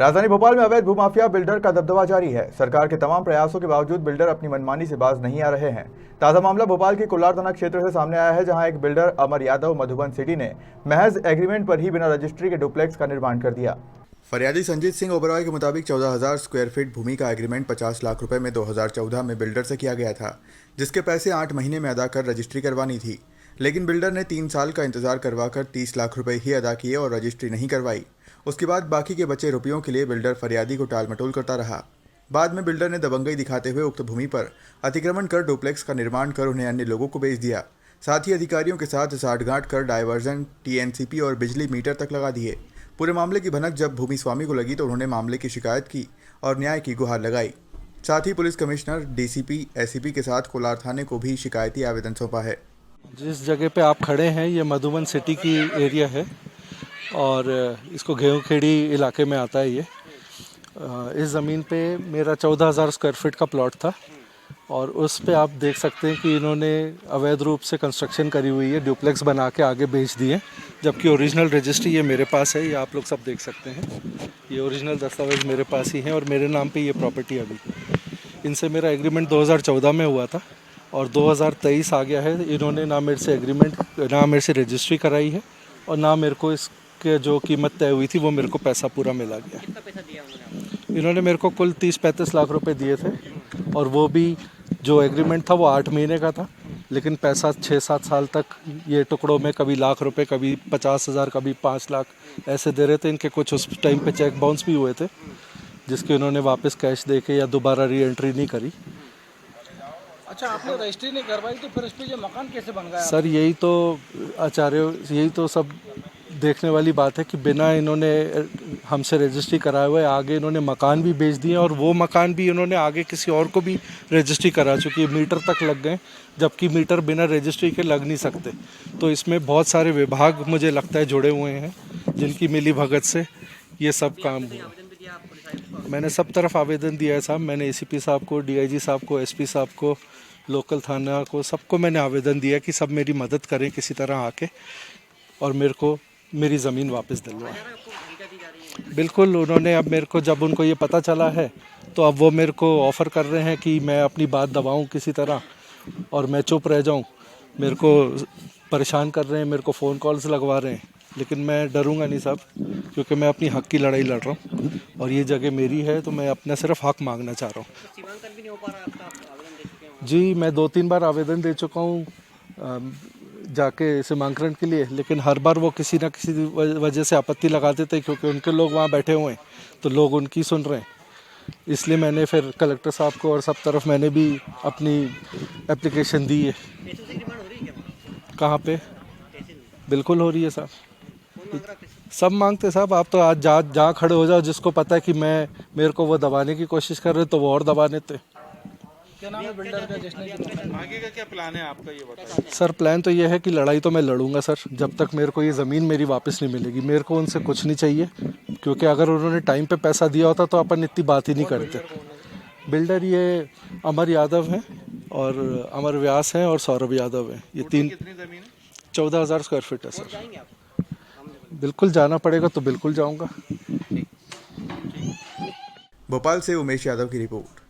राजधानी भोपाल में अवैध भूमाफिया बिल्डर का दबदबा जारी है। सरकार के तमाम प्रयासों के बावजूद बिल्डर अपनी मनमानी से बाज नहीं आ रहे हैं। ताजा मामला भोपाल के कुल्लार थाना क्षेत्र से सामने आया है, जहां एक बिल्डर अमर यादव मधुबन सिटी ने महज एग्रीमेंट पर ही बिना रजिस्ट्री के डुप्लेक्स का निर्माण कर दिया। फरियादी संजीत सिंह ओबरॉय के मुताबिक 14,000 स्क्वायर फीट भूमि का एग्रीमेंट 50 लाख रुपए में 2014 में बिल्डर से किया गया था, जिसके पैसे 8 महीने में अदा कर रजिस्ट्री करवानी थी। लेकिन बिल्डर ने 3 साल का इंतजार करवाकर 30 लाख रुपए ही अदा किए और रजिस्ट्री नहीं करवाई। उसके बाद बाकी के बचे रुपयों के लिए बिल्डर फरियादी को टाल मटोल करता रहा। बाद में बिल्डर ने दबंगई दिखाते हुए उक्त भूमि पर अतिक्रमण कर डुप्लेक्स का निर्माण कर उन्हें अन्य लोगों को बेच दिया। साथ ही अधिकारियों के साथ साठगांठ कर डायवर्जन, टीएनसीपी और बिजली मीटर तक लगा दिए। पूरे मामले की भनक जब भूमि स्वामी को लगी तो उन्होंने मामले की शिकायत की और न्याय की गुहार लगाई। साथ ही पुलिस कमिश्नर, डीसीपी, एसीपी के साथ कोलार थाने को भी शिकायती आवेदन सौंपा है। जिस जगह पे आप खड़े हैं ये मधुबन सिटी की एरिया है और इसको गेहूँखेड़ी इलाके में आता है ये। इस ज़मीन पे मेरा 14,000 स्क्वायर फीट का प्लॉट था और उस पे आप देख सकते हैं कि इन्होंने अवैध रूप से कंस्ट्रक्शन करी हुई है, डुप्लेक्स बना के आगे बेच दिए, जबकि ओरिजिनल रजिस्ट्री ये मेरे पास है। ये आप लोग सब देख सकते हैं, ये ओरिजिनल दस्तावेज़ मेरे पास ही हैं और मेरे नाम पे ये प्रॉपर्टी अभी। इनसे मेरा एग्रीमेंट 2014 में हुआ था और 2023 आ गया है। इन्होंने ना मेरे से एग्रीमेंट, ना मेरे से रजिस्ट्री कराई है और ना मेरे को इसके जो कीमत तय हुई थी वो मेरे को पैसा पूरा मिला गया। कितना पैसा दिया उन्होंने? इन्होंने मेरे को कुल 30-35 लाख रुपए दिए थे और वो भी जो एग्रीमेंट था वो 8 महीने का था, लेकिन पैसा 6-7 साल तक ये टुकड़ों में कभी लाख रुपए, कभी 50,000, कभी 5 लाख ऐसे दे रहे थे। इनके कुछ उस टाइम पे चेक बाउंस भी हुए थे, जिसके उन्होंने वापस कैश दे के या दोबारा री एंट्री नहीं करी। अच्छा, आपने रजिस्ट्री नहीं करवाई तो फिर इस पे ये मकान कैसे बन गया? सर यही तो आचार्य, यही तो सब देखने वाली बात है कि बिना इन्होंने हमसे रजिस्ट्री कराए हुए आगे इन्होंने मकान भी बेच दिए और वो मकान भी इन्होंने आगे किसी और को भी रजिस्ट्री करा चुकी है। मीटर तक लग गए, जबकि मीटर बिना रजिस्ट्री के लग नहीं सकते। तो इसमें बहुत सारे विभाग मुझे लगता है जुड़े हुए हैं, जिनकी मिली भगत से ये सब काम हुआ। मैंने सब तरफ आवेदन दिया है साहब। मैंने एसीपी साहब को, डीआईजी साहब को, एसपी साहब को, लोकल थाना को, सबको मैंने आवेदन दिया कि सब मेरी मदद करें किसी तरह आके और मेरे को मेरी ज़मीन वापस दिलवाएं। बिल्कुल, उन्होंने अब मेरे को, जब उनको ये पता चला है तो अब वो मेरे को ऑफ़र कर रहे हैं कि मैं अपनी बात दबाऊं किसी तरह और मैं चुप रह जाऊं। मेरे को परेशान कर रहे हैं, मेरे को फ़ोन कॉल्स लगवा रहे हैं, लेकिन मैं डरूंगा नहीं साहब, क्योंकि मैं अपनी हक़ की लड़ाई लड़ रहा हूँ और ये जगह मेरी है, तो मैं अपना सिर्फ हक़ मांगना चाह रहा हूँ। सीमांकन भी नहीं हो पा रहा आपका, आप आवेदन दे चुके हैं? जी, मैं 2-3 बार आवेदन दे चुका हूँ जाके सीमांकन के लिए, लेकिन हर बार वो किसी ना किसी वजह से आपत्ति लगा देते हैं, क्योंकि उनके लोग वहाँ बैठे हुए हैं तो लोग उनकी सुन रहे हैं। इसलिए मैंने फिर कलेक्टर साहब को और सब तरफ मैंने भी अपनी एप्लीकेशन दी है। पैसों से डिमांड हो रही है क्या? कहाँ पे? पैसे नहीं? बिल्कुल हो रही है साहब, कौन मांग रहा है पैसे? सब मांगते हैं साहब। आप तो आज जहाँ खड़े हो जाओ, जिसको पता है कि मेरे को वो दबाने की कोशिश कर रहे तो वो और दबा देते। क्या नाम है बिल्डर का जिसने? आगे का क्या प्लान है आपका, ये बताइए। सर प्लान तो ये है कि लड़ाई तो मैं लड़ूंगा सर, जब तक मेरे को ये ज़मीन मेरी वापस नहीं मिलेगी। मेरे को उनसे कुछ नहीं चाहिए, क्योंकि अगर उन्होंने टाइम पे पैसा दिया होता तो अपन इतनी बात ही नहीं करते। बिल्डर ये अमर यादव हैं और अमर व्यास हैं और सौरभ यादव हैं। ये तीन। कितनी जमीन है? 14,000 स्क्वायर फीट है सर। जाएंगे आप? बिल्कुल जाना पड़ेगा तो बिल्कुल जाऊँगा। भोपाल से उमेश यादव की रिपोर्ट।